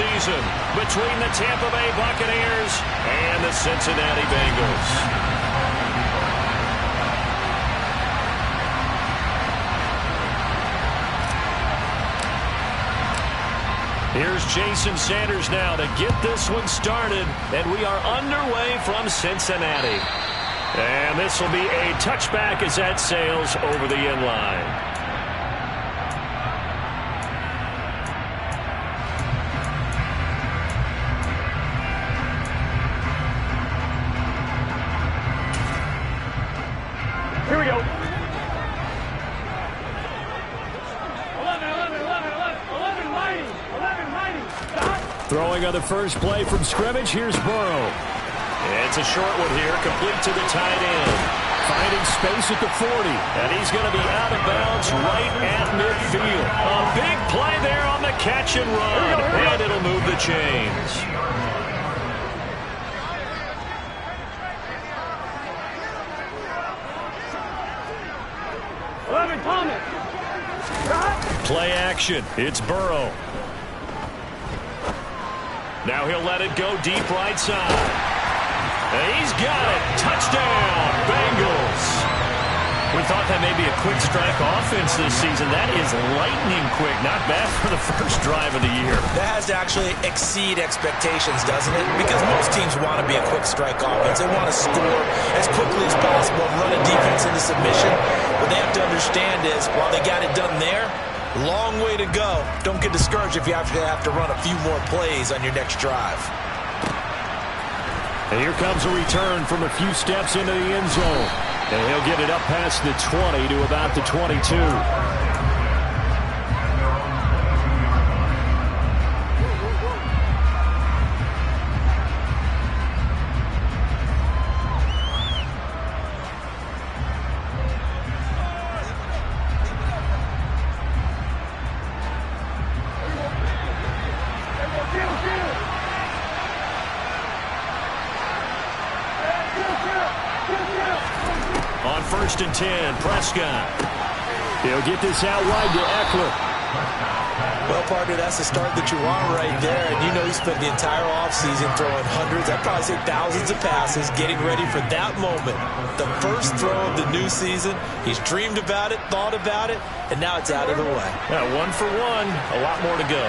season between the Tampa Bay Buccaneers and the Cincinnati Bengals. Here's Jason Sanders now to get this one started, and we are underway from Cincinnati. And this will be a touchback as that sails over the end line. Here we go. Throwing on the first play from scrimmage, here's Burrow. It's a short one here, complete to the tight end. Finding space at the 40, and he's going to be out of bounds right at midfield. A big play there on the catch and run, and it'll move the chains. Play action, it's Burrow. Now he'll let it go deep right side. And he's got it. Touchdown, Bengals. We thought that may be a quick strike offense this season. That is lightning quick. Not bad for the first drive of the year. That has to actually exceed expectations, doesn't it? Because most teams want to be a quick strike offense. They want to score as quickly as possible and run a defense into submission. What they have to understand is, while they got it done there, long way to go. Don't get discouraged if you have to run a few more plays on your next drive. And here comes a return from a few steps into the end zone. And he'll get it up past the 20 to about the 22. On 1st and 10, Prescott. He'll get this out wide to Eckler. Well, partner, that's the start that you want right there. And you know he spent the entire offseason throwing hundreds, I'd probably say thousands of passes, getting ready for that moment. The first throw of the new season. He's dreamed about it, thought about it, and now it's out of the way. Yeah, 1 for 1, a lot more to go.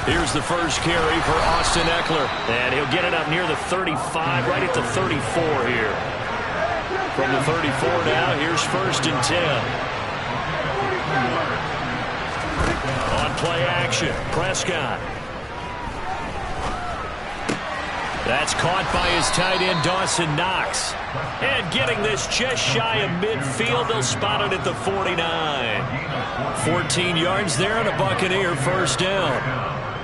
Here's the first carry for Austin Eckler. And he'll get it up near the 35, right at the 34 here. From the 34 now, here's 1st and 10. On play action, Prescott. That's caught by his tight end, Dawson Knox. And getting this just shy of midfield, they'll spot it at the 49. 14 yards there and a Buccaneer first down.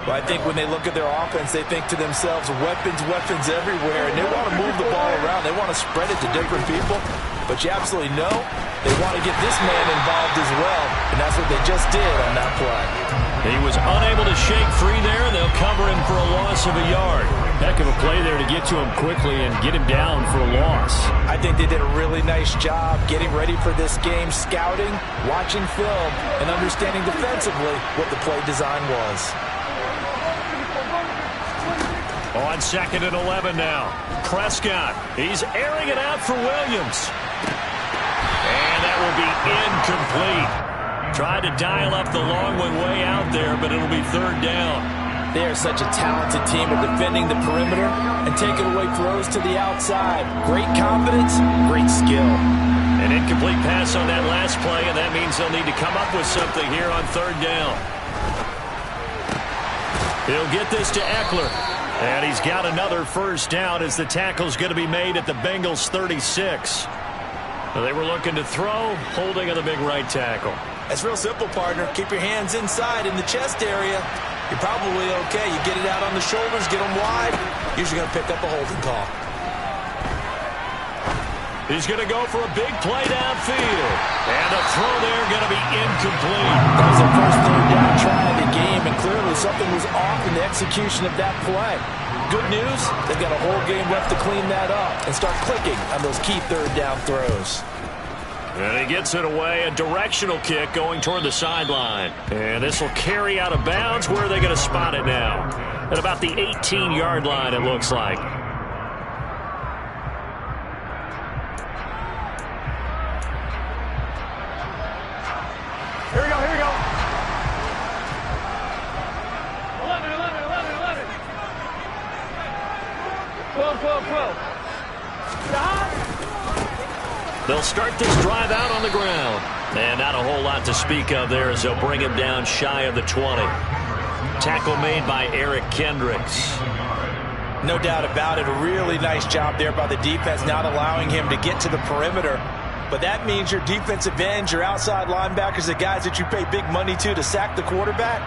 Well, I think when they look at their offense, they think to themselves, weapons everywhere, and they want to move the ball around. They want to spread it to different people, but you absolutely know they want to get this man involved as well, and that's what they just did on that play. He was unable to shake free there, and they'll cover him for a loss of a yard. Heck of a play there to get to him quickly and get him down for a loss. I think they did a really nice job getting ready for this game, scouting, watching film, and understanding defensively what the play design was. On 2nd and 11 now. Prescott. He's airing it out for Williams. And that will be incomplete. Tried to dial up the long one way out there, but it'll be 3rd down. They are such a talented team at defending the perimeter and taking away throws to the outside. Great confidence, great skill. An incomplete pass on that last play, and that means they'll need to come up with something here on 3rd down. He'll get this to Eckler. And he's got another first down as the tackle's going to be made at the Bengals' 36. They were looking to throw, holding on the big right tackle. It's real simple, partner. Keep your hands inside in the chest area. You're probably okay. You get it out on the shoulders, get them wide. Usually going to pick up a holding call. He's going to go for a big play downfield. And a throw there going to be incomplete. That was their first 3rd down try of the game, and clearly something was off in the execution of that play. Good news, they've got a whole game left to clean that up and start clicking on those key 3rd down throws. And he gets it away, a directional kick going toward the sideline. And this will carry out of bounds. Where are they going to spot it now? At about the 18-yard line, it looks like. Here we go, here we go. 11, 12, 12, 12. They'll start this drive out on the ground. And not a whole lot to speak of there as they'll bring him down shy of the 20. Tackle made by Eric Kendricks. No doubt about it. A really nice job there by the defense, not allowing him to get to the perimeter. But that means your defensive ends, your outside linebackers, the guys that you pay big money to sack the quarterback,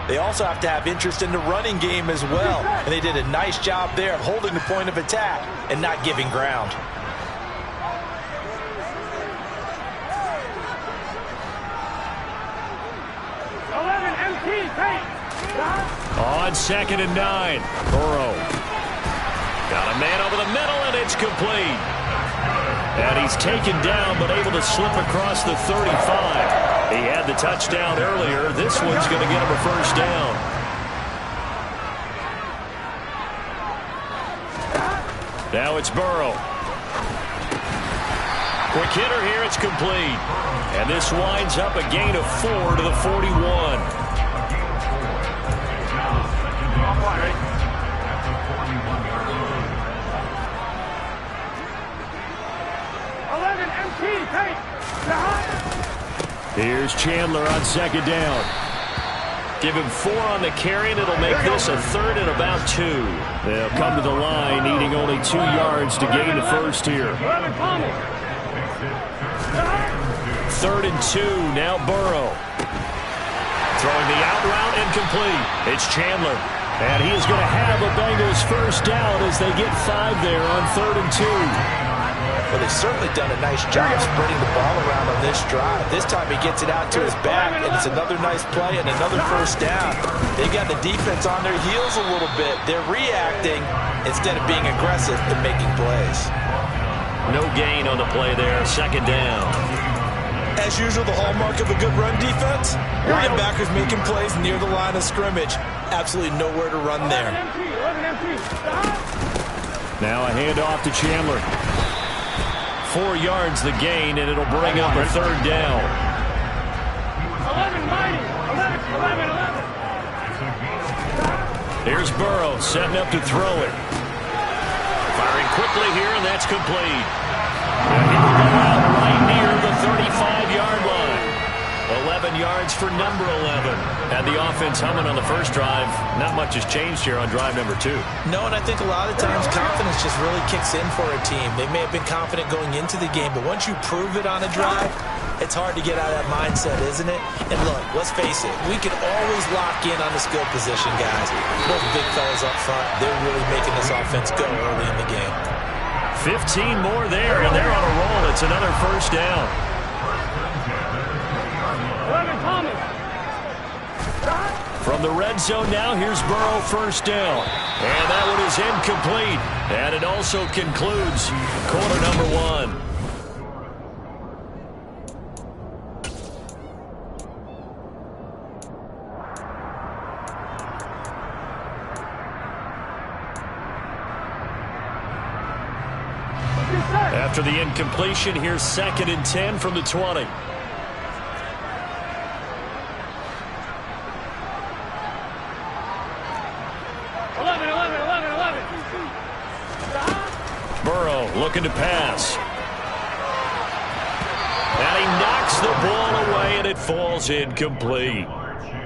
they also have to have interest in the running game as well. And they did a nice job there of holding the point of attack and not giving ground. On 2nd and 9, Burrow. Got a man over the middle, and it's complete. And he's taken down, but able to slip across the 35. He had the touchdown earlier. This one's going to get him a first down. Now it's Burrow. Quick hitter here, it's complete. And this winds up a gain of 4 to the 41. Here's Chandler on 2nd down. Give him 4 on the carry, and it'll make this a 3rd and about 2. They'll come to the line, needing only 2 yards to gain the first here. 3rd and 2, now Burrow. Throwing the out route, incomplete. It's Chandler. And he is going to have a Bengals first down as they get 5 there on 3rd and 2. Well, they've certainly done a nice job spreading the ball around on this drive. This time he gets it out to his back, and it's another nice play and another first down. They got the defense on their heels a little bit. They're reacting instead of being aggressive and making plays. No gain on the play there, 2nd down. As usual, the hallmark of a good run defense, linebackers making plays near the line of scrimmage. Absolutely nowhere to run there. Now a handoff to Chandler. 4 yards the gain, and it'll bring up a 3rd down. 11. Here's Burrow setting up to throw it. Firing quickly here, and that's complete. And he will go out right near the 35-yard line. 11 yards for number 11. Had the offense humming on the first drive. Not much has changed here on drive number 2. No, and I think a lot of times confidence just really kicks in for a team. They may have been confident going into the game, but once you prove it on a drive, it's hard to get out of that mindset, isn't it? And look, let's face it, we can always lock in on the skill position, guys. Those big fellas up front, they're really making this offense go early in the game. 15 more there, and they're on a roll. It's another first down. From the red zone now, here's Burrow, first down. And that one is incomplete. And it also concludes quarter number 1. After the incompletion, here's 2nd and 10 from the 20. Burrow looking to pass. And he knocks the ball away, and it falls incomplete.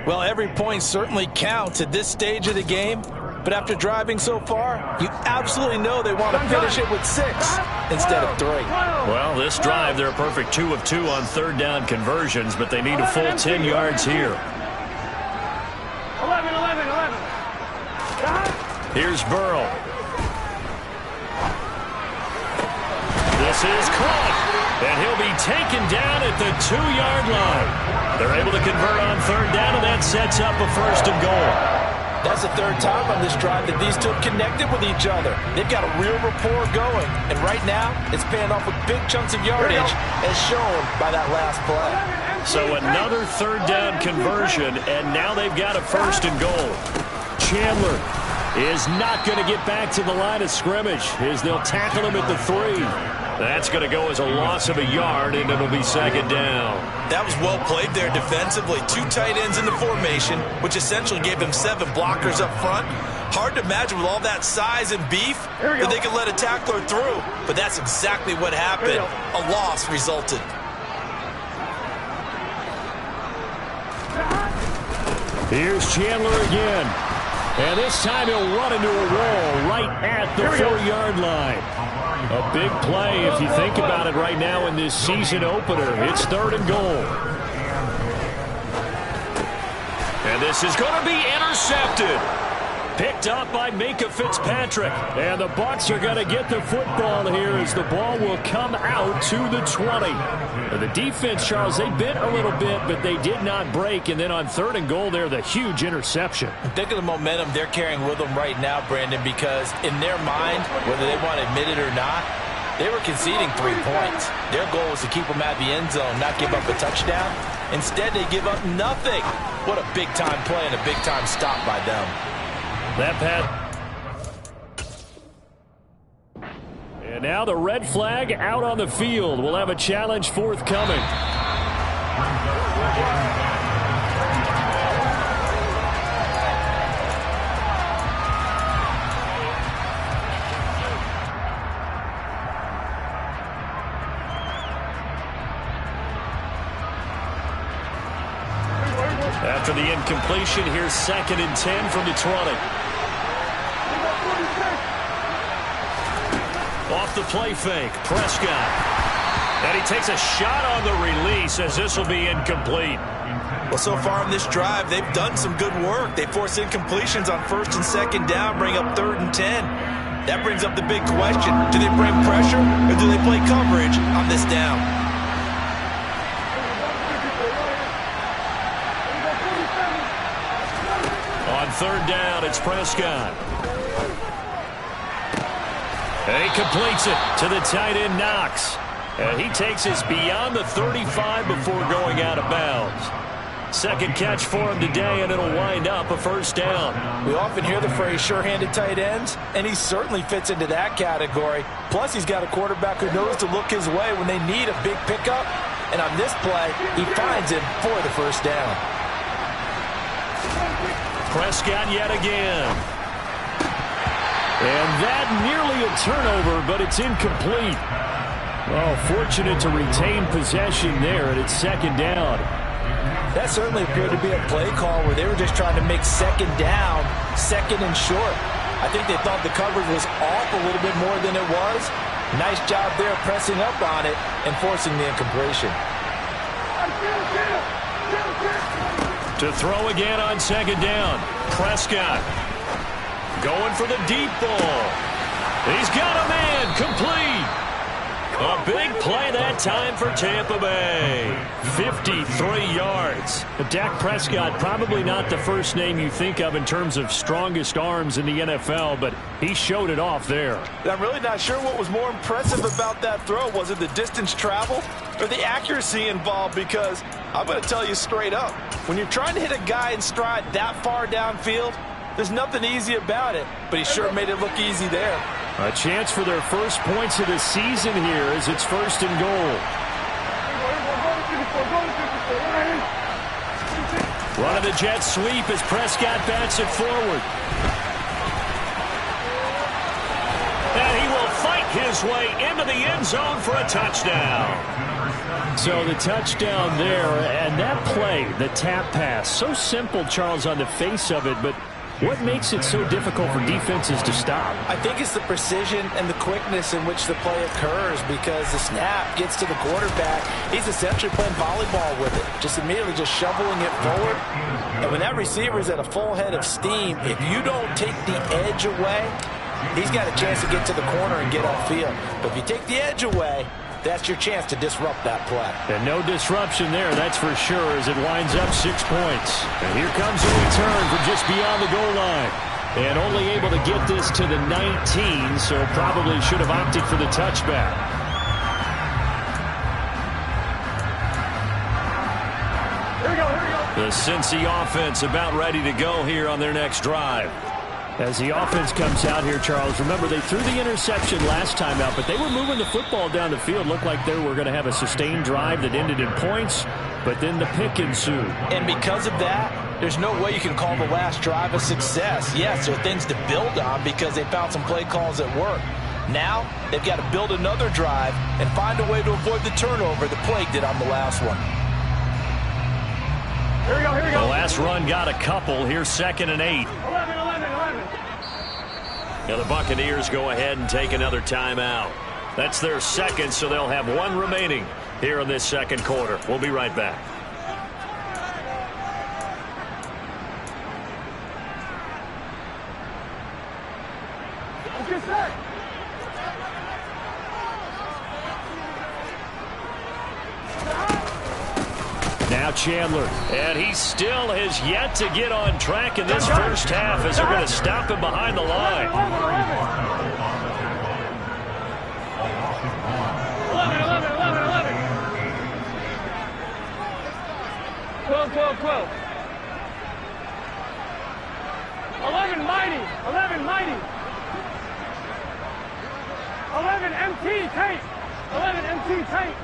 Well, every point certainly counts at this stage of the game. But after driving so far, you absolutely know they want to finish it with 6 instead of 3. Well, this drive, they're a perfect 2 of 2 on 3rd down conversions, but they need a full 10 yards here. 11. Here's Burrow. This is caught, and he'll be taken down at the 2-yard line. They're able to convert on 3rd down, and that sets up a 1st and goal. That's the third time on this drive that these two have connected with each other. They've got a real rapport going, and right now it's paying off with big chunks of yardage, as shown by that last play. So another third down conversion, and now they've got a 1st and goal. Chandler is not going to get back to the line of scrimmage as they'll tackle him at the 3. That's going to go as a loss of a yard, and it'll be 2nd down. That was well played there defensively. 2 tight ends in the formation, which essentially gave them 7 blockers up front. Hard to imagine with all that size and beef that they could let a tackler through. But that's exactly what happened. A loss resulted. Here's Chandler again. And this time he'll run into a wall right at the 4-yard line. A big play if you think about it right now in this season opener. It's 3rd and goal. And this is going to be intercepted. Picked up by Minka Fitzpatrick. And the Bucs are going to get the football here as the ball will come out to the 20. And the defense, Charles, they bit a little bit, but they did not break. And then on 3rd and goal there, the huge interception. Think of the momentum they're carrying with them right now, Brandon, because in their mind, whether they want to admit it or not, they were conceding 3 points. Their goal was to keep them at the end zone, not give up a touchdown. Instead, they give up nothing. What a big-time play and a big-time stop by them. That pass. And now the red flag out on the field. We'll have a challenge forthcoming. After the incompletion, here's 2nd and 10 from the 20. Off the play fake, Prescott. And he takes a shot on the release as this will be incomplete. Well, so far in this drive, they've done some good work. They force incompletions on 1st and 2nd down, bring up 3rd and 10. That brings up the big question. Do they bring pressure or do they play coverage on this down? On 3rd down, it's Prescott. And he completes it to the tight end, Knox. And he takes us beyond the 35 before going out of bounds. 2nd catch for him today, and it'll wind up a 1st down. We often hear the phrase sure-handed tight ends, and he certainly fits into that category. Plus, he's got a quarterback who knows to look his way when they need a big pickup. And on this play, he finds him for the 1st down. Prescott yet again. And that nearly a turnover, but it's incomplete. Well, fortunate to retain possession there, and it's 2nd down. That certainly appeared to be a play call where they were just trying to make 2nd down, 2nd and short. I think they thought the coverage was off a little bit more than it was. Nice job there pressing up on it and forcing the incompletion. To throw again on 2nd down, Prescott. Going for the deep ball. He's got a man, complete. A big play that time for Tampa Bay. 53 yards. Dak Prescott, probably not the first name you think of in terms of strongest arms in the NFL, but he showed it off there. I'm really not sure what was more impressive about that throw. Was it the distance traveled or the accuracy involved? Because I'm going to tell you straight up, when you're trying to hit a guy in stride that far downfield, there's nothing easy about it, but he sure made it look easy there. A chance for their first points of the season here as it's 1st and goal. Running the jet sweep as Prescott bats it forward. And he will fight his way into the end zone for a touchdown. So the touchdown there, and that play, the tap pass, so simple, Charles, on the face of it, but what makes it so difficult for defenses to stop? I think it's the precision and the quickness in which the play occurs, because the snap gets to the quarterback. He's essentially playing volleyball with it, just immediately just shoveling it forward. And when that receiver's at a full head of steam, if you don't take the edge away, he's got a chance to get to the corner and get upfield. But if you take the edge away, that's your chance to disrupt that play. And no disruption there, that's for sure, as it winds up 6 points. And here comes a return from just beyond the goal line. And only able to get this to the 19, so probably should have opted for the touchback. Here we go, here we go. The Cincy offense about ready to go here on their next drive. As the offense comes out here, Charles, remember they threw the interception last time out, but they were moving the football down the field. Looked like they were going to have a sustained drive that ended in points, but then the pick ensued. And because of that, there's no way you can call the last drive a success. Yes, there are things to build on because they found some play calls that work. Now, they've got to build another drive and find a way to avoid the turnover that plagued it on the last one. Here we go, here we go. The last run got a couple. Here's 2nd and 8. 11. Now the Buccaneers go ahead and take another timeout. That's their second, so they'll have one remaining here in this second quarter. We'll be right back. Let's get set. Now Chandler, and he still has yet to get on track in this first half as they're going to stop him behind the line. 12. 11 mighty. 11 MT tape. 11 MT tape.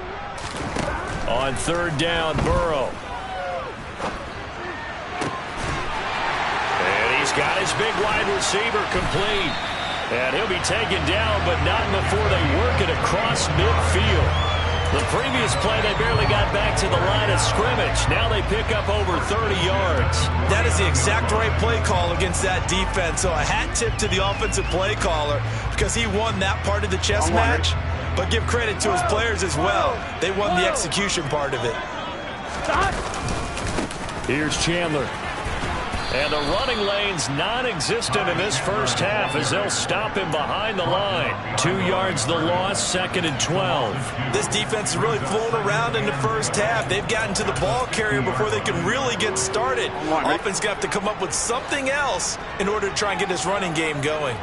On 3rd down, Burrow. And he's got his big wide receiver complete. And he'll be taken down, but not before they work it across midfield. The previous play, they barely got back to the line of scrimmage. Now they pick up over 30 yards. That is the exact right play call against that defense. So a hat tip to the offensive play caller because he won that part of the chess match. But give credit to his players as well. They won the execution part of it. Here's Chandler. And the running lane's non-existent in this first half as they'll stop him behind the line. 2 yards the loss, 2nd and 12. This defense is really flown around in the first half. They've gotten to the ball carrier before they can really get started. Offense got to come up with something else in order to try and get this running game going.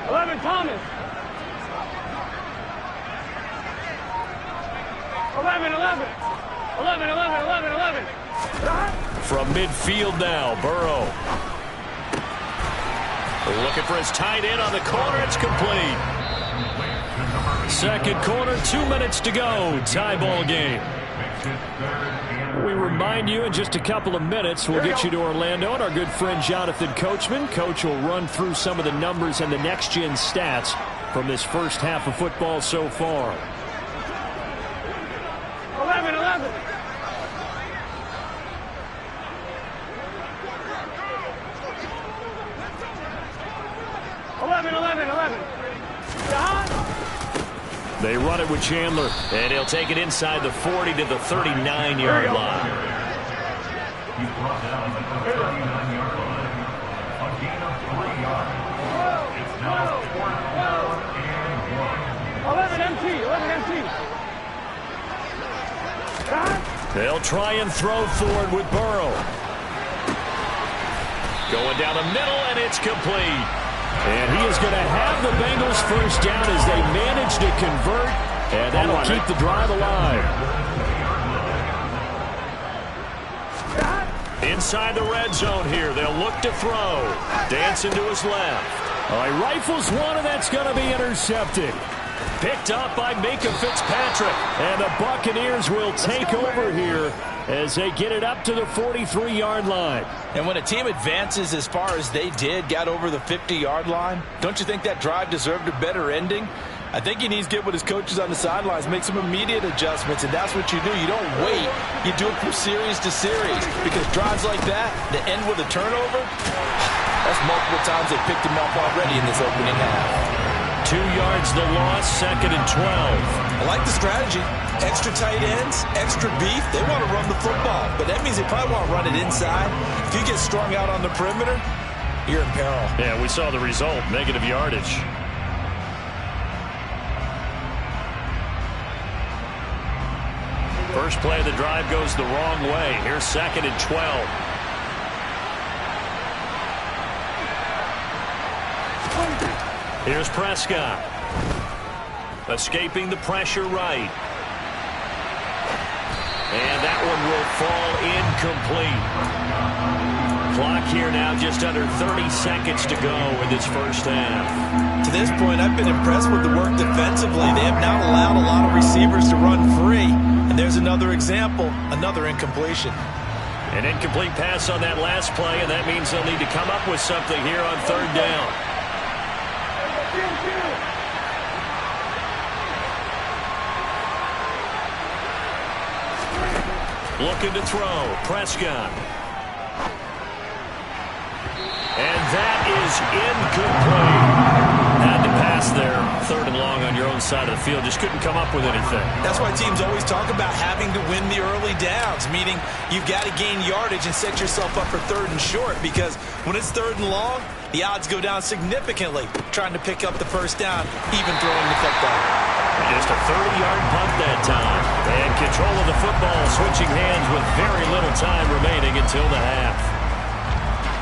11 Thomas. 11. From midfield now, Burrow. Looking for his tight end on the corner. It's complete. Second quarter, 2 minutes to go. Tie ball game. We remind you in just a couple of minutes, we'll get you to Orlando and our good friend Jonathan Coachman. Coach will run through some of the numbers and the next-gen stats from this first half of football so far. 11. 11. They run it with Chandler, and he'll take it inside the 40 to the 39-yard line. 11 MT. They'll try and throw forward with Burrow. Going down the middle, and it's complete. And he is going to have the Bengals first down as they manage to convert, and that'll keep the drive alive. Inside the red zone here, they'll look to throw. Dancing to his left. All right, rifles one, and that's going to be intercepted. Picked up by Minka Fitzpatrick, and the Buccaneers will take over here as they get it up to the 43-yard line. And when a team advances as far as they did, got over the 50-yard line, don't you think that drive deserved a better ending? I think he needs to get with his coaches on the sidelines, make some immediate adjustments, and that's what you do. You don't wait. You do it from series to series because drives like that end with a turnover, that's multiple times they picked him off already in this opening half. 2 yards the loss, 2nd and 12. I like the strategy. Extra tight ends, extra beef. They want to run the football, but that means they probably want to run it inside. If you get strung out on the perimeter, you're in peril. Yeah, we saw the result, negative yardage. First play of the drive goes the wrong way. Here's 2nd and 12. Here's Prescott. Escaping the pressure right. And that one will fall incomplete. Clock here now just under 30 seconds to go in this first half. To this point, I've been impressed with the work defensively. They have not allowed a lot of receivers to run free. And there's another example, another incompletion. An incomplete pass on that last play, and that means they'll need to come up with something here on 3rd down. Looking to throw. Prescott. And that is incomplete. Had to pass there. 3rd and long on your own side of the field. Just couldn't come up with anything. That's why teams always talk about having to win the early downs, meaning you've got to gain yardage and set yourself up for 3rd and short, because when it's 3rd and long, the odds go down significantly trying to pick up the first down, even throwing the football. Just a 30-yard punt that time. And control of the football switching hands with very little time remaining until the half.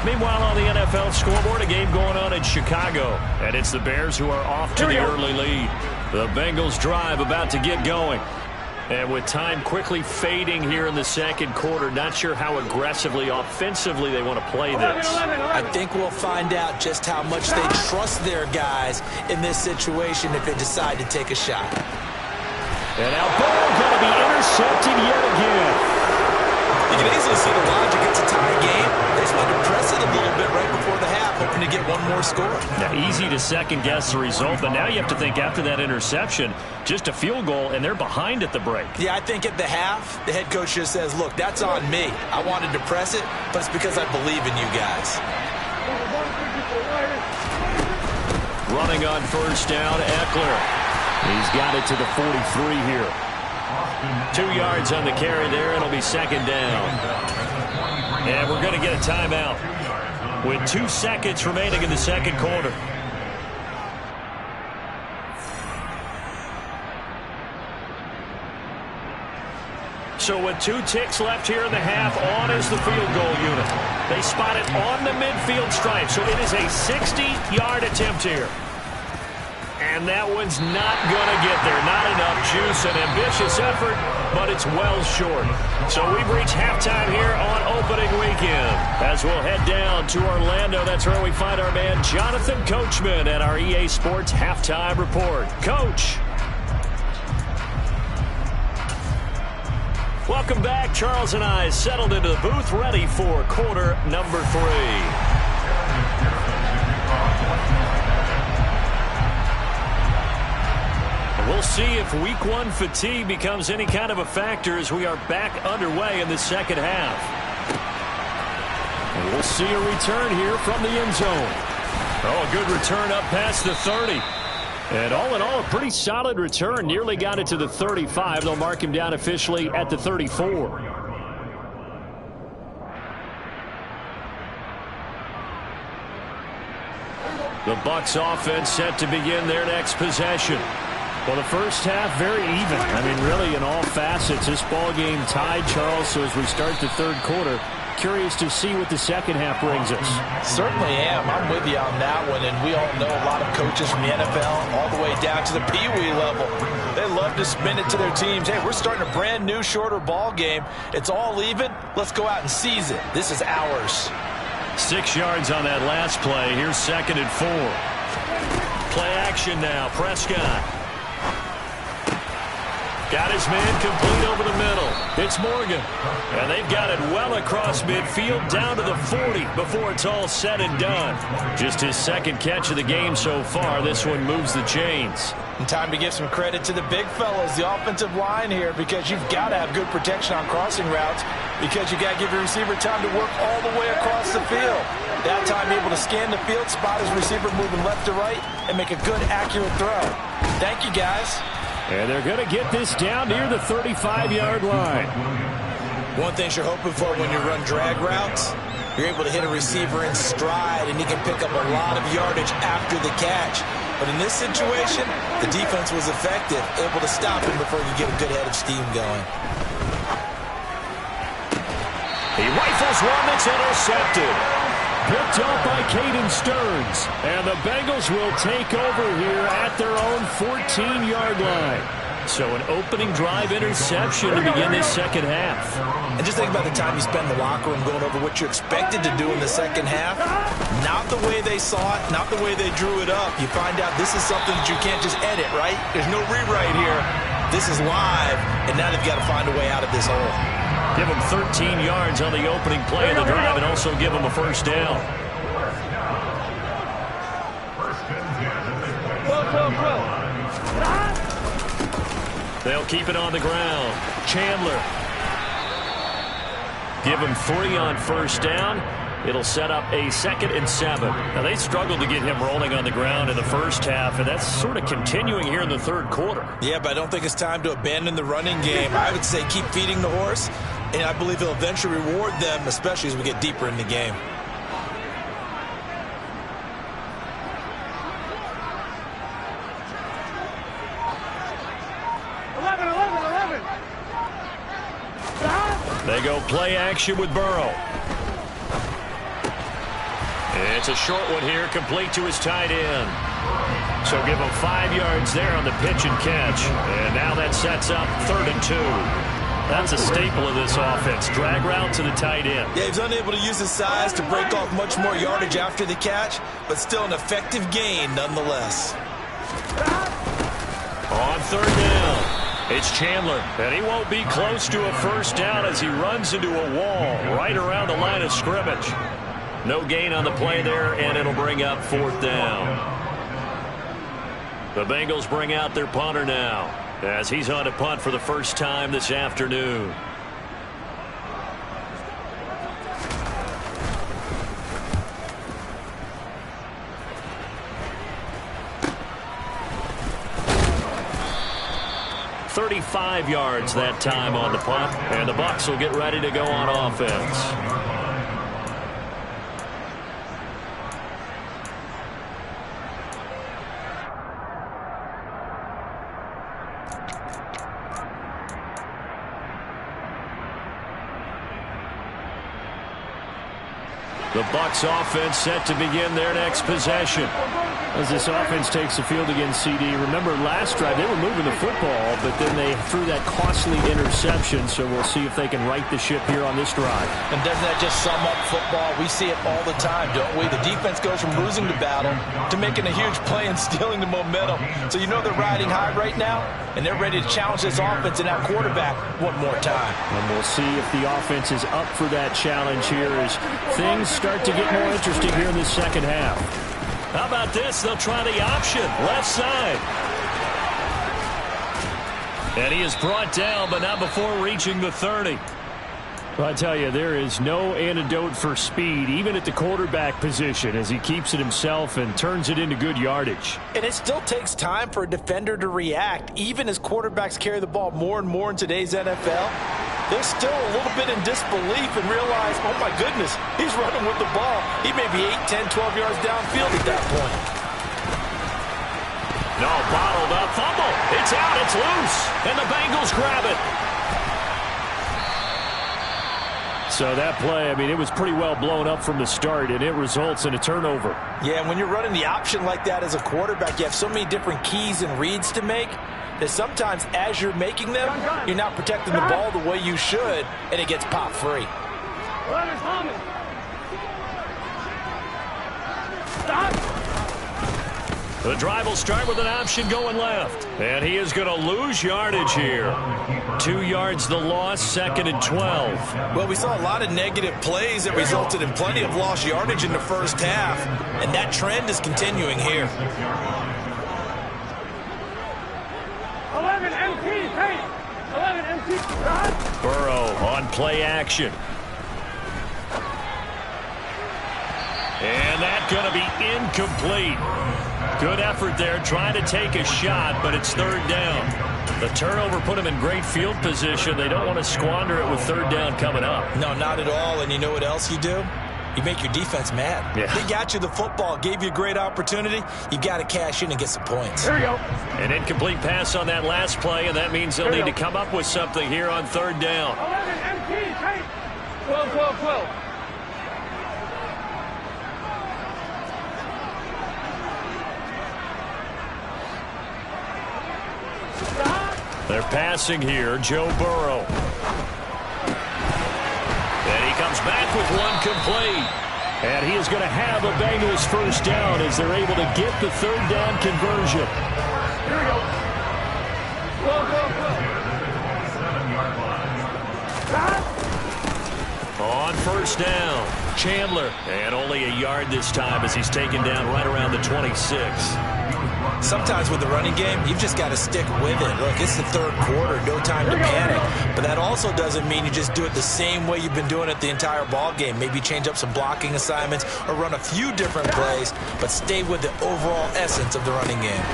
Meanwhile, on the NFL scoreboard, a game going on in Chicago. And it's the Bears who are off to the early lead. The Bengals drive about to get going. And with time quickly fading here in the 2nd quarter, not sure how aggressively, offensively they want to play this. I think we'll find out just how much they trust their guys in this situation if they decide to take a shot. And now ball going to be intercepted yet again. You can easily see the logic. It's a tie game. They just wanted to press it a little bit right before the half, hoping to get one more score. Now, easy to second-guess the result, but now you have to think after that interception, just a field goal, and they're behind at the break. Yeah, I think at the half, the head coach just says, look, that's on me. I wanted to press it, but it's because I believe in you guys. Running on 1st down, Eckler. He's got it to the 43 here. 2 yards on the carry there. It'll be 2nd down. And we're going to get a timeout with 2 seconds remaining in the 2nd quarter. So with 2 ticks left here in the half, on is the field goal unit. They spot it on the midfield stripe, so it is a 60-yard attempt here. And that one's not going to get there. Not enough juice, an ambitious effort, but it's well short. So we've reached halftime here on opening weekend. As we'll head down to Orlando, that's where we find our man Jonathan Coachman at our EA Sports Halftime Report. Coach. Welcome back. Charles and I settled into the booth, ready for quarter number 3. We'll see if week 1 fatigue becomes any kind of a factor as we are back underway in the 2nd half. And we'll see a return here from the end zone. Oh, a good return up past the 30. And all in all, a pretty solid return. Nearly got it to the 35. They'll mark him down officially at the 34. The Bucs offense set to begin their next possession. Well, the first half, very even. I mean, really, in all facets, this ball game tied, Charles. So as we start the 3rd quarter, curious to see what the 2nd half brings us. Certainly am. I'm with you on that one. And we all know a lot of coaches from the NFL all the way down to the Pee-wee level. They love to spin it to their teams. Hey, we're starting a brand new, shorter ball game. It's all even. Let's go out and seize it. This is ours. 6 yards on that last play. Here's 2nd and 4. Play action now. Prescott. Got his man complete over the middle. It's Morgan. And they've got it well across midfield down to the 40 before it's all said and done. Just his 2nd catch of the game so far. This one moves the chains. And time to give some credit to the big fellas, the offensive line here, because you've got to have good protection on crossing routes, because you got to give your receiver time to work all the way across the field. That time able to scan the field, spot his receiver moving left to right, and make a good, accurate throw. Thank you, guys. And they're going to get this down near the 35-yard line. One thing you're hoping for when you run drag routes, you're able to hit a receiver in stride, and he can pick up a lot of yardage after the catch. But in this situation, the defense was effective, able to stop him before he could get a good head of steam going. He rifles one that's intercepted. Picked up by Caden Stearns. And the Bengals will take over here at their own 14-yard line. So an opening drive interception to begin this second half. And just think about the time you spend in the locker room going over what you expected to do in the second half. Not the way they saw it, not the way they drew it up. You find out this is something that you can't just edit, right? There's no rewrite here. This is live, and now they've got to find a way out of this hole. Give them 13 yards on the opening play of the drive and also give them a first down. They'll keep it on the ground. Chandler. Give him 3 on first down. It'll set up a 2nd and 7. Now, they struggled to get him rolling on the ground in the first half, and that's sort of continuing here in the third quarter. Yeah, but I don't think it's time to abandon the running game. I would say keep feeding the horse, and I believe he'll eventually reward them, especially as we get deeper in the game. They go play action with Burrow. It's a short one here, complete to his tight end. So give him 5 yards there on the pitch and catch. And now that sets up 3rd and 2. That's a staple of this offense. Drag route to the tight end. Yeah, he's unable to use his size to break off much more yardage after the catch, but still an effective gain nonetheless. On 3rd down. It's Chandler, and he won't be close to a first down as he runs into a wall right around the line of scrimmage. No gain on the play there, and it'll bring up 4th down. The Bengals bring out their punter now as he's on to punt for the first time this afternoon. "35 yards that time on the punt, and the Bucs will get ready to go on offense. The Bucs offense set to begin their next possession. As this offense takes the field against CD, remember last drive they were moving the football, but then they threw that costly interception, so we'll see if they can right the ship here on this drive. And doesn't that just sum up football? We see it all the time, don't we? The defense goes from losing the battle to making a huge play and stealing the momentum. So you know they're riding high right now, and they're ready to challenge this offense and that quarterback one more time. And we'll see if the offense is up for that challenge here as things start to get more interesting here in the second half. How about this? They'll try the option, left side. And he is brought down, but not before reaching the 30. Well, I tell you, there is no antidote for speed, even at the quarterback position, as he keeps it himself and turns it into good yardage. And it still takes time for a defender to react, even as quarterbacks carry the ball more and more in today's NFL. They're still a little bit in disbelief and realize, oh my goodness, he's running with the ball. He may be 8, 10, 12 yards downfield at that point. No, bottled up, fumble. It's out, it's loose, and the Bengals grab it. So that play, I mean, it was pretty well blown up from the start, and it results in a turnover. Yeah, when you're running the option like that as a quarterback, you have so many different keys and reads to make that sometimes as you're making them, you're not protecting the ball the way you should, and it gets popped free. The drive will start with an option going left. And he is going to lose yardage here. 2 yards the loss, 2nd and 12. Well, we saw a lot of negative plays that resulted in plenty of lost yardage in the first half. And that trend is continuing here. 11 MT, hey! 11 MT. Burrow on play action. And that's going to be incomplete. Good effort there, trying to take a shot, but it's 3rd down. The turnover put him in great field position. They don't want to squander it with 3rd down coming up. No, not at all. And you know what else you do? You make your defense mad. Yeah. They got you the football, gave you a great opportunity. You got to cash in and get some points. Here we go. An incomplete pass on that last play, and that means they'll need to come up with something here on 3rd down. 11 MT, hey! 12, 12, 12. They're passing here, Joe Burrow. And he comes back with one complete. And he is going to have a Bengals first down as they're able to get the third down conversion. Here we go. 12, 12, 12. On first down, Chandler. And only a yard this time as he's taken down right around the 26. Sometimes with the running game, you've just got to stick with it. Look, it's the third quarter, no time to panic. But that also doesn't mean you just do it the same way you've been doing it the entire ball game. Maybe change up some blocking assignments or run a few different plays, but stay with the overall essence of the running game.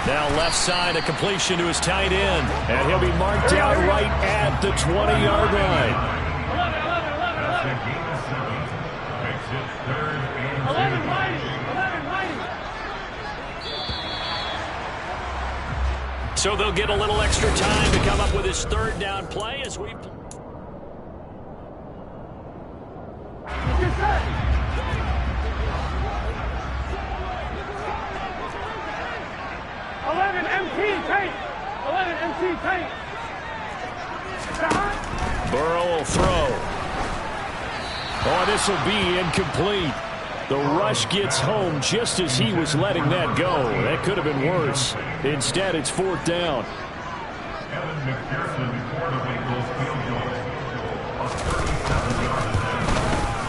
Now left side, a completion to his tight end. And he'll be marked down right at the 20-yard line. 11, mighty. 11, mighty. So they'll get a little extra time to come up with his third down play as we... Get set. 11 MT tank. 11 MT tank. Burrow will throw. Oh, this will be incomplete. The rush gets home just as he was letting that go. That could have been worse. Instead, it's fourth down.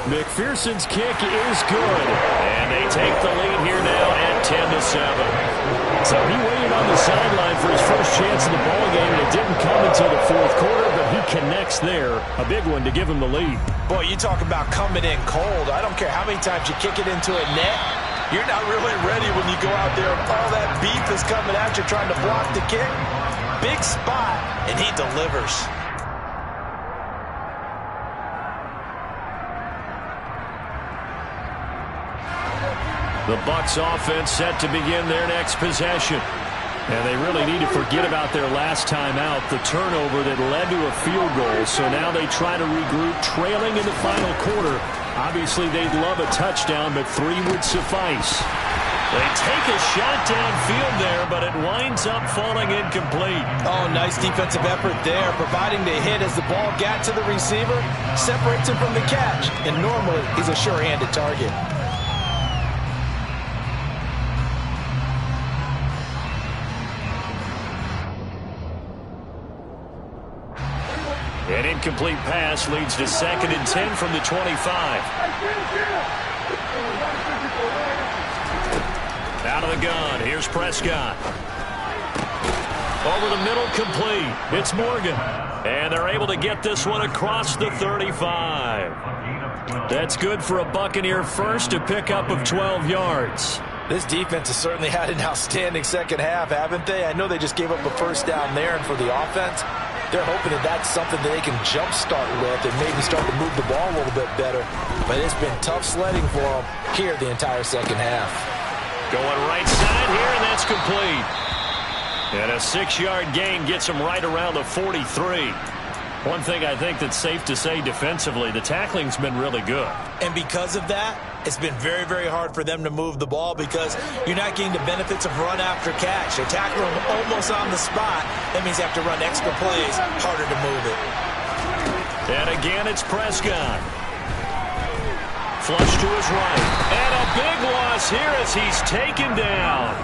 McPherson's kick is good. And they take the lead here now at 10-7. So he waited on the sideline for his first chance in the ballgame, and it didn't come until the fourth quarter, but he connects there. A big one to give him the lead. Boy, you talk about coming in cold. I don't care how many times you kick it into a net. You're not really ready when you go out there and all that beef is coming at you trying to block the kick. Big spot, and he delivers. The Bucs offense set to begin their next possession. And they really need to forget about their last time out, the turnover that led to a field goal. So now they try to regroup, trailing in the final quarter. Obviously, they'd love a touchdown, but 3 would suffice. They take a shot downfield there, but it winds up falling incomplete. Oh, nice defensive effort there, providing the hit as the ball got to the receiver, separates him from the catch, and normally he's a sure-handed target. An incomplete pass leads to 2nd and 10 from the 25. Out of the gun, here's Prescott. Over the middle, complete. It's Morgan. And they're able to get this one across the 35. That's good for a Buccaneer first, a pickup of 12 yards. This defense has certainly had an outstanding second half, haven't they? I know they just gave up a first down there, and for the offense, they're hoping that that's something that they can jumpstart with and maybe start to move the ball a little bit better. But it's been tough sledding for them here the entire second half. Going right side here, and that's complete. And a 6-yard gain gets them right around the 43. One thing I think that's safe to say defensively, the tackling's been really good. And because of that, it's been very, very hard for them to move the ball because you're not getting the benefits of run after catch. They're tackling them almost on the spot. That means they have to run extra plays, harder to move it. And again, it's Prescott. Flush to his right. And a big loss here as he's taken down.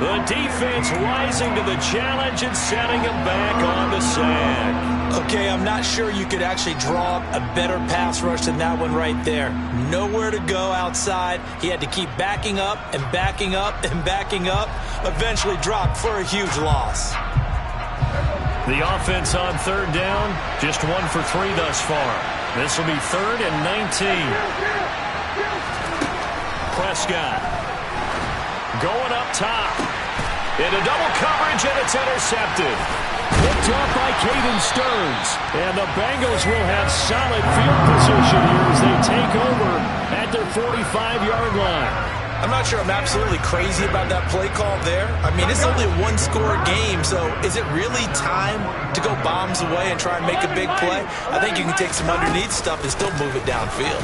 The defense rising to the challenge and setting him back on the sack. Okay, I'm not sure you could actually draw a better pass rush than that one right there. Nowhere to go outside. He had to keep backing up and backing up and backing up. Eventually dropped for a huge loss. The offense on third down, just 1 for 3 thus far. This will be 3rd and 19. Prescott going up top. Into double coverage, and it's intercepted. Picked up by Caden Stearns. And the Bengals will have solid field position here as they take over at their 45-yard line. I'm not sure I'm absolutely crazy about that play call there. I mean, it's only a one-score game, so is it really time to go bombs away and try and make a big play? I think you can take some underneath stuff and still move it downfield.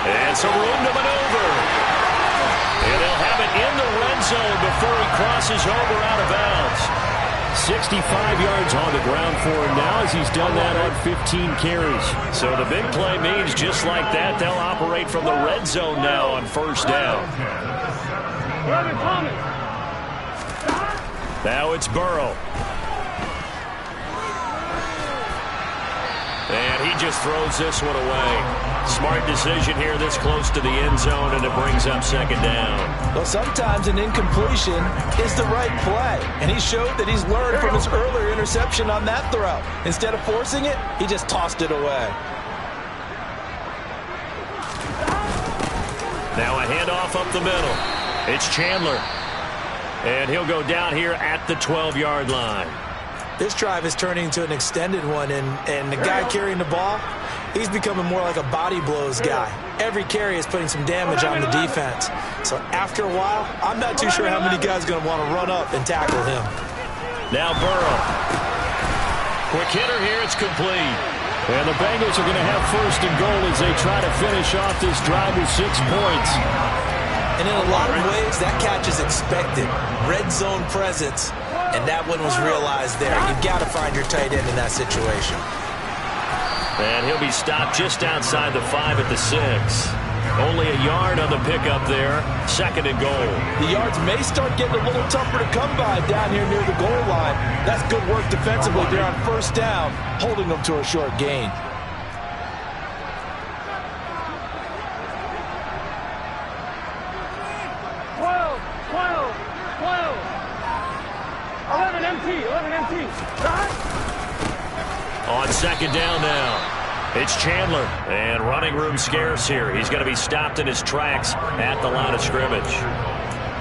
And some room to maneuver. And they'll have it in the red zone before he crosses over out of bounds. 65 yards on the ground for him now as he's done that on 15 carries. So the big play means just like that, they'll operate from the red zone now on first down. Now it's Burrow. And he just throws this one away. Smart decision here this close to the end zone, and it brings up second down. Well, sometimes an incompletion is the right play, and he showed that he's learned from his earlier interception on that throw. Instead of forcing it, he just tossed it away. Now a handoff up the middle. It's Chandler. And he'll go down here at the 12-yard line. This drive is turning into an extended one, and the guy carrying the ball, he's becoming more like a body blows guy. Every carry is putting some damage on the defense. So after a while, I'm not too sure how many guys are going to want to run up and tackle him. Now Burrow. Quick hitter here, it's complete. And the Bengals are going to have first and goal as they try to finish off this drive with 6 points. And in a lot of ways, that catch is expected. Red zone presence. And that one was realized there. You've got to find your tight end in that situation. And he'll be stopped just outside the 5 at the 6. Only a yard on the pickup there. Second and goal. The yards may start getting a little tougher to come by down here near the goal line. That's good work defensively there on first down, holding them to a short gain. On second down now, it's Chandler, and running room scarce here. He's going to be stopped in his tracks at the line of scrimmage.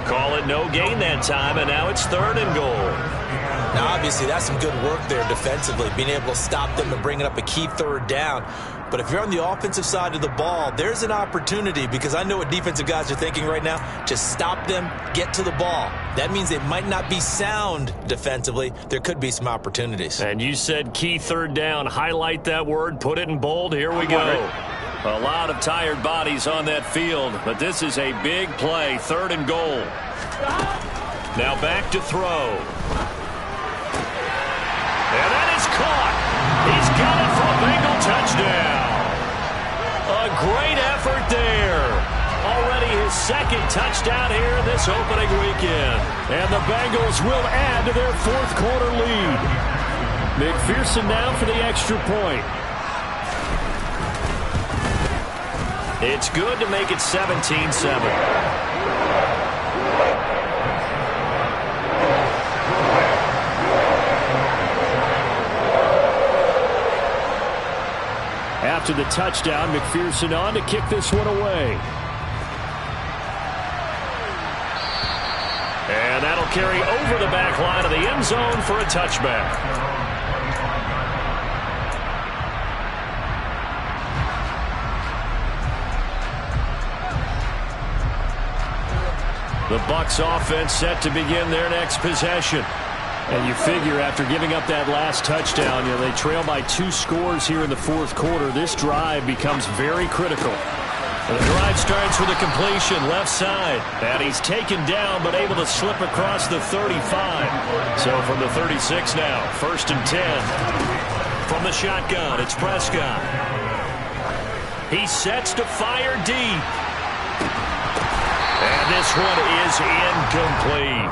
Call it no gain that time, and now it's third and goal. Now, obviously, that's some good work there defensively, being able to stop them and bringing up a key third down. But if you're on the offensive side of the ball, there's an opportunity, because I know what defensive guys are thinking right now. Just stop them, get to the ball. That means they might not be sound defensively. There could be some opportunities. And you said key third down. Highlight that word, put it in bold. Here we go. A lot of tired bodies on that field, but this is a big play. Third and goal. Now back to throw. And that is caught. He's got it for a Bengal touchdown. A great effort there. Already his second touchdown here this opening weekend. And the Bengals will add to their fourth quarter lead. McPherson now for the extra point. It's good to make it 17-7. After the touchdown, McPherson on to kick this one away. And that'll carry over the back line of the end zone for a touchback. The Bucs offense set to begin their next possession. And you figure after giving up that last touchdown, they trail by 2 scores here in the fourth quarter. This drive becomes very critical. And the drive starts with a completion left side. And he's taken down but able to slip across the 35. So from the 36 now, first and 10. From the shotgun, it's Prescott. He sets to fire deep. And this one is incomplete.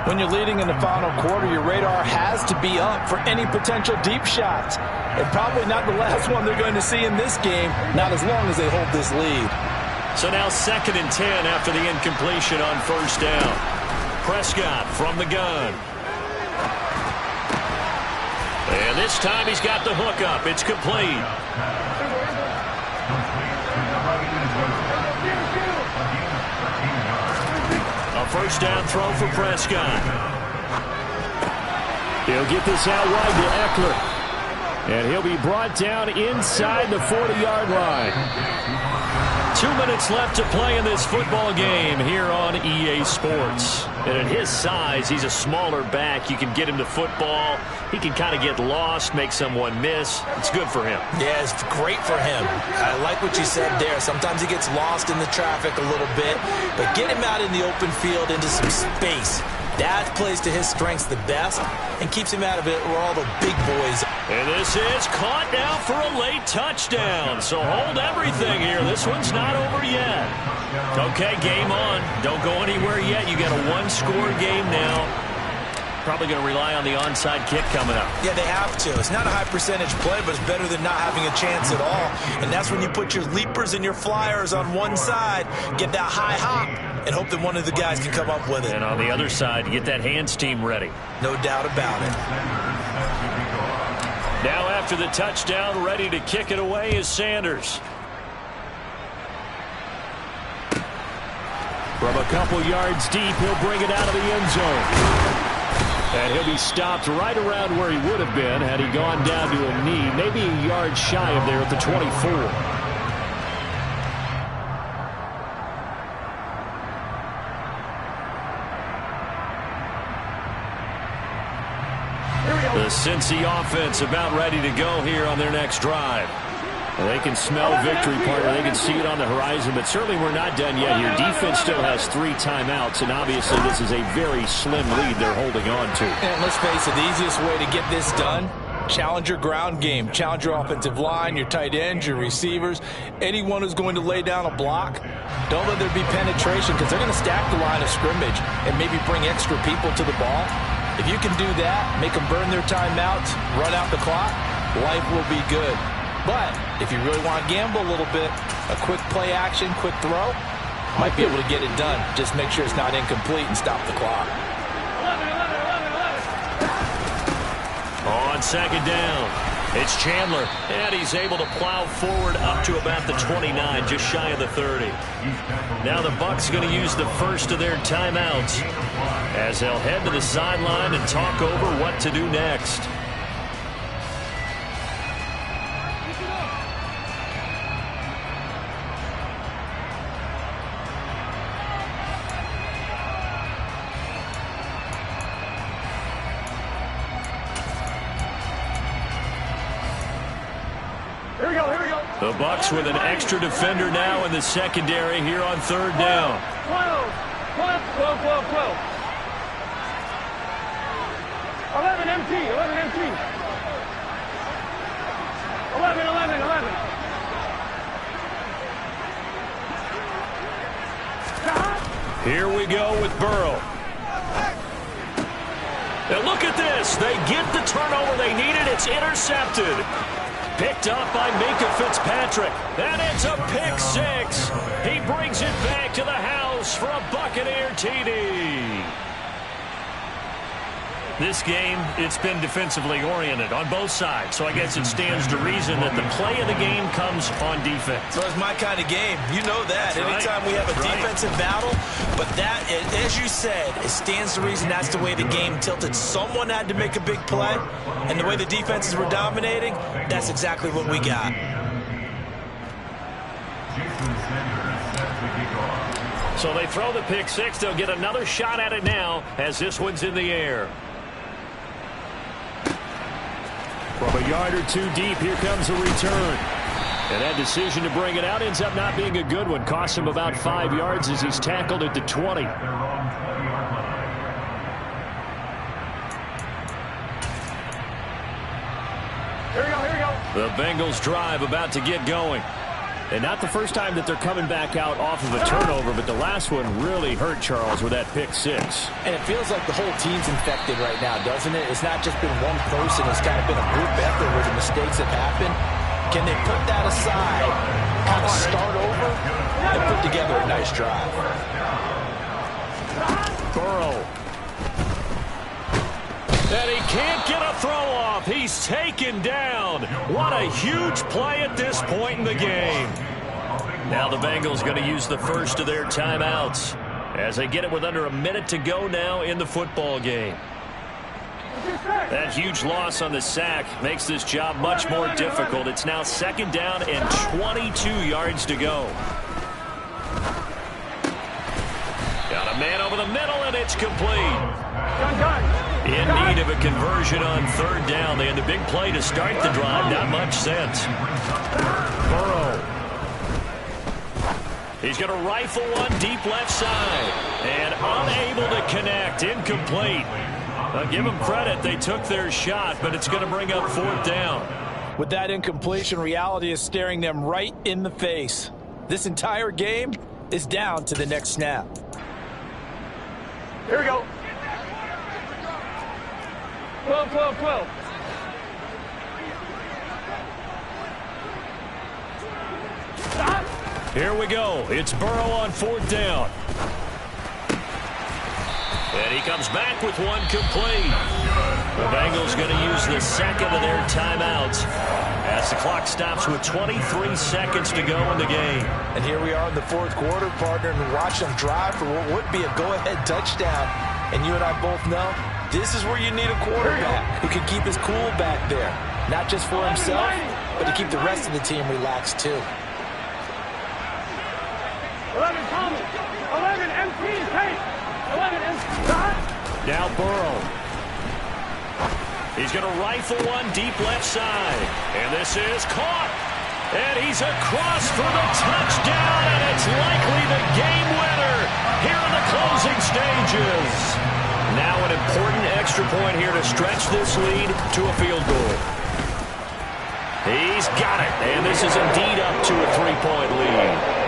When you're leading in the final quarter, your radar has to be up for any potential deep shots. And probably not the last one they're going to see in this game, not as long as they hold this lead. So now second and 10 after the incompletion on first down. Prescott from the gun. And this time he's got the hook up. It's complete. A first down throw for Prescott. He'll get this out wide to Eckler. And he'll be brought down inside the 40-yard line. 2 minutes left to play in this football game here on EA Sports. And at his size, he's a smaller back. You can get him to football. He can kind of get lost, make someone miss. It's good for him. Yeah, it's great for him. I like what you said there. Sometimes he gets lost in the traffic a little bit, but get him out in the open field into some space. That plays to his strengths the best and keeps him out of it where all the big boys. And this is caught now for a late touchdown. So hold everything here. This one's not over yet. Okay, game on. Don't go anywhere yet. You got a one-score game now. Probably going to rely on the onside kick coming up. Yeah, they have to. It's not a high percentage play, but it's better than not having a chance at all. And that's when you put your leapers and your flyers on one side, get that high hop, and hope that one of the guys can come up with it. And on the other side, get that hands team ready. No doubt about it. Now after the touchdown, ready to kick it away is Sanders. From a couple yards deep, he'll bring it out of the end zone. And he'll be stopped right around where he would have been had he gone down to a knee, maybe a yard shy of there at the 24. The Cincy offense about ready to go here on their next drive. They can smell victory, partner. They can see it on the horizon, but certainly we're not done yet here. Defense still has 3 timeouts, and obviously this is a very slim lead they're holding on to. And let's face it, the easiest way to get this done, challenge your ground game. Challenge your offensive line, your tight ends, your receivers, anyone who's going to lay down a block. Don't let there be penetration because they're going to stack the line of scrimmage and maybe bring extra people to the ball. If you can do that, make them burn their timeouts, run out the clock, life will be good. But if you really want to gamble a little bit, a quick play action, quick throw, might be able to get it done. Just make sure it's not incomplete and stop the clock. 11. On second down, it's Chandler, and he's able to plow forward up to about the 29, just shy of the 30. Now the Bucs going to use the first of their timeouts as they'll head to the sideline and talk over what to do next. The Bucs with an extra defender now in the secondary here on third down. 12. 11 MT. 11 MT. 11. Here we go with Burrow. And look at this. They get the turnover they needed. It's intercepted. Picked up by Minka Fitzpatrick. And it's a pick 6. He brings it back to the house for a Buccaneer TD. This game, it's been defensively oriented on both sides. So I guess it stands to reason that the play of the game comes on defense. So it's my kind of game. You know that. Anytime we have a defensive battle, but that, as you said, it stands to reason that's the way the game tilted. Someone had to make a big play, and the way the defenses were dominating, that's exactly what we got. So they throw the pick 6. They'll get another shot at it now as this one's in the air. From a yard or 2 deep, here comes a return. And that decision to bring it out ends up not being a good one. Costs him about 5 yards as he's tackled at the 20. Here we go. The Bengals drive about to get going. And not the first time that they're coming back out off of a turnover, but the last one really hurt Charles with that pick 6. And it feels like the whole team's infected right now, doesn't it? It's not just been one person. It's kind of been a group effort where the mistakes have happened. Can they put that aside, kind of start over, and put together a nice drive? Burrow. And he can't get a throw off. He's taken down. What a huge play at this point in the game. Now the Bengals going to use the first of their timeouts as they get it with under a minute to go now in the football game. That huge loss on the sack makes this job much more difficult. It's now second down and 22 yards to go. And over the middle, and it's complete. Gun. In need of a conversion on third down. They had the big play to start the drive. Not much sense. Burrow. He's going to rifle one deep left side. And unable to connect. Incomplete. Give them credit. They took their shot, but it's going to bring up fourth down. With that incompletion, reality is staring them right in the face. This entire game is down to the next snap. Here we go. 12. Stop. Here we go. It's Burrow on fourth down. And he comes back with one complete. The Bengals going to use the second of their timeouts as the clock stops with 23 seconds to go in the game. And here we are in the fourth quarter, partner, and watch them drive for what would be a go-ahead touchdown. And you and I both know this is where you need a quarterback who can keep his cool back there. Not just for himself, but to keep the rest of the team relaxed too. 11 Thomas. 11 MP Tate. 11 MP. Now Burrow. He's going to rifle one deep left side. And this is caught. And he's across for the touchdown. And it's likely the game winner here in the closing stages. Now an important extra point here to stretch this lead to a field goal. He's got it. And this is indeed up to a 3-point lead.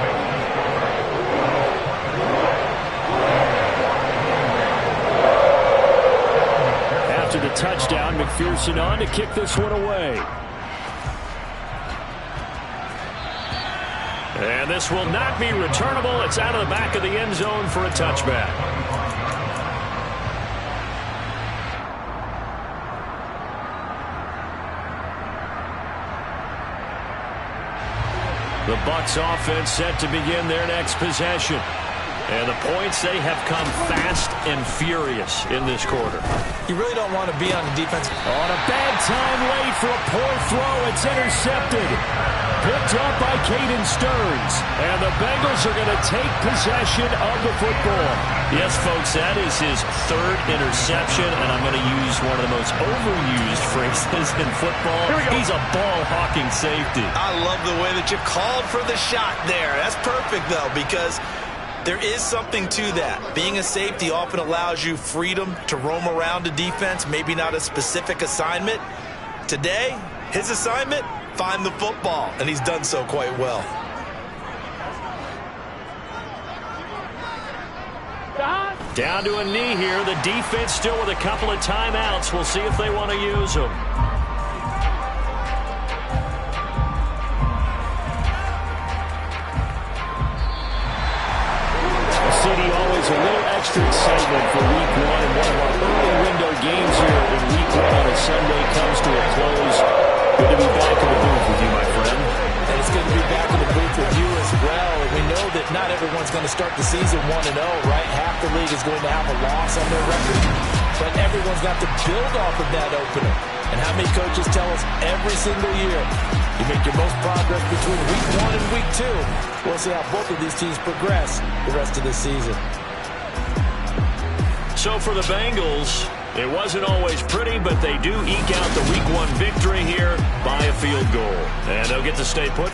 After the touchdown, McPherson on to kick this one away. And this will not be returnable. It's out of the back of the end zone for a touchback. The Bucs offense set to begin their next possession. And the points, they have come fast and furious in this quarter. You really don't want to be on the defense. On a bad time late for a poor throw. It's intercepted. Picked up by Caden Stearns. And the Bengals are going to take possession of the football. Yes, folks, that is his third interception. And I'm going to use one of the most overused phrases in football. He's a ball-hawking safety. I love the way that you called for the shot there. That's perfect, though, because there is something to that. Being a safety often allows you freedom to roam around the defense, maybe not a specific assignment. Today, his assignment, find the football, and he's done so quite well. Down to a knee here. The defense still with a couple of timeouts. We'll see if they want to use them. Always a little extra excitement for week one, and one of our early window games here in week one on a Sunday comes to a close. Good to be back in the booth with you, my friend. And it's good to be back in the booth with you as well. And we know that not everyone's going to start the season 1-0, right? Half the league is going to have a loss on their record. But everyone's got to build off of that opener. And how many coaches tell us every single year, you make your most progress between week 1 and week 2. We'll see how both of these teams progress the rest of the season. So for the Bengals, it wasn't always pretty, but they do eke out the week 1 victory here by a field goal. And they'll get to stay put.